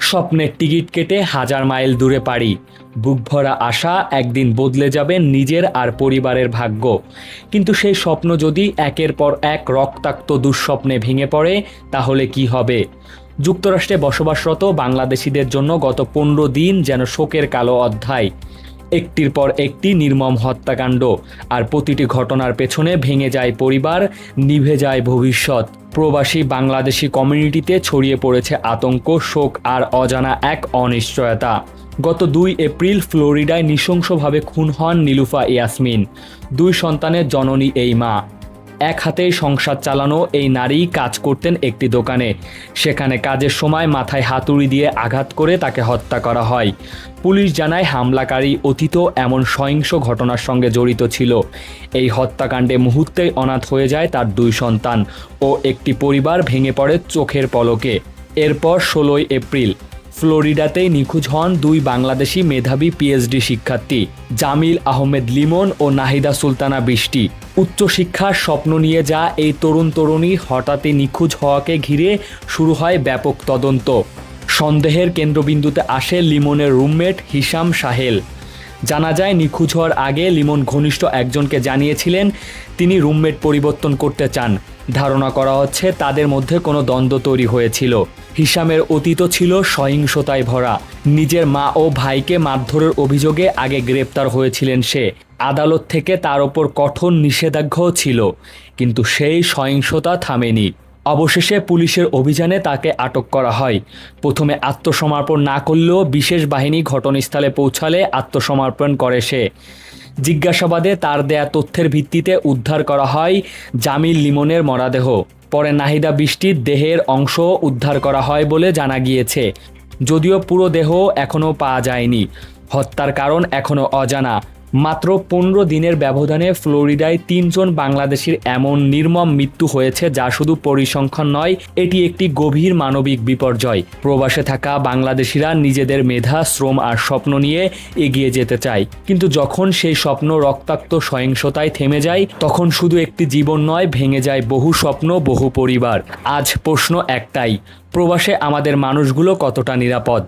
স্বপ্নের টিকিট কেটে হাজার মাইল দূরে পাড়ি, বুক ভরা আশা একদিন বদলে যাবে নিজের আর পরিবারের ভাগ্য। কিন্তু সেই স্বপ্ন যদি একের পর এক রক্তাক্ত দুঃস্বপ্নে ভেঙে পড়ে, তাহলে কি হবে? যুক্তরাষ্ট্রে বসবাসরত বাংলাদেশিদের জন্য গত 15 দিন যেন শোকের কালো অধ্যায়। একটির পর একটি নির্মম হত্যাকাণ্ড, আর প্রতিটি ঘটনার পেছনে ভেঙে যায় পরিবার, নিভে যায় ভবিষ্যৎ। প্রবাসী বাংলাদেশি কমিউনিটিতে ছড়িয়ে পড়েছে আতঙ্ক, শোক আর অজানা এক অনিশ্চয়তা। গত 2 এপ্রিল ফ্লোরিডায় নৃশংসভাবে খুন হন নিলুফা ইয়াসমিন। 2 সন্তানের জননী এই মা। এক হাতেই সংসার চালানো এই নারী কাজ করতেন একটি দোকানে। সেখানে কাজের সময় মাথায় হাতুড়ি দিয়ে আঘাত করে তাকে হত্যা করা হয়। পুলিশ জানায় হামলাকারী অতীত এমন সহিংস ঘটনার সঙ্গে জড়িত ছিল। এই হত্যাকাণ্ডে মুহূর্তেই অনাথ হয়ে যায় তার 2 সন্তান ও একটি পরিবার ভেঙে পড়ে চোখের পলকে। এরপর 16 এপ্রিল ফ্লোরিডাতেই নিখোঁজ হন 2 বাংলাদেশি মেধাবী পিএইচডি শিক্ষার্থী, জামিল আহমেদ লিমন ও নাহিদা সুলতানা বৃষ্টি। উচ্চশিক্ষার স্বপ্ন নিয়ে যা এই তরুণী হঠাৎই নিখোঁজ হওয়াকে ঘিরে শুরু হয় ব্যাপক তদন্ত। সন্দেহের কেন্দ্রবিন্দুতে আসে লিমনের রুমমেট হিশাম সাহেল। জানা যায় নিখোঁজ হওয়ার আগে লিমন ঘনিষ্ঠ একজনকে জানিয়েছিলেন তিনি রুমমেট পরিবর্তন করতে চান। ধারণা করা হচ্ছে তাদের মধ্যে কোনো দ্বন্দ্ব তৈরি হয়েছিল। হিশামের অতীত ছিল সহিংসতায় ভরা। নিজের মা ও ভাইকে মারধরের অভিযোগে আগে গ্রেপ্তার হয়েছিলেন সে। আদালত থেকে তার ওপর কঠোর নিষেধাজ্ঞাও ছিল, কিন্তু সেই সহিংসতা থামেনি। অবশেষে পুলিশের অভিযানে তাকে আটক করা হয়। প্রথমে আত্মসমর্পণ না করলেও বিশেষ বাহিনী ঘটনাস্থলে পৌঁছালে আত্মসমর্পণ করে সে। জিজ্ঞাসাবাদে তার দেয়া তথ্যের ভিত্তিতে উদ্ধার করা হয় জামিল লিমনের মরদেহ। পরে নাহিদা বৃষ্টির দেহের অংশ উদ্ধার করা হয় বলে জানা গিয়েছে, যদিও পুরো দেহ এখনও পাওয়া যায়নি। হত্যার কারণ এখনও অজানা। মাত্র 15 দিনের ব্যবধানে ফ্লোরিডায় 3 জন বাংলাদেশির এমন নির্মম মৃত্যু হয়েছে, যা শুধু পরিসংখ্যান নয়, এটি একটি গভীর মানবিক বিপর্যয়। প্রবাসে থাকা বাংলাদেশিরা নিজেদের মেধা, শ্রম আর স্বপ্ন নিয়ে এগিয়ে যেতে চায়, কিন্তু যখন সেই স্বপ্ন রক্তাক্ত সহিংসতায় থেমে যায়, তখন শুধু একটি জীবন নয়, ভেঙে যায় বহু স্বপ্ন, বহু পরিবার। আজ প্রশ্ন একটাই, প্রবাসে আমাদের মানুষগুলো কতটা নিরাপদ?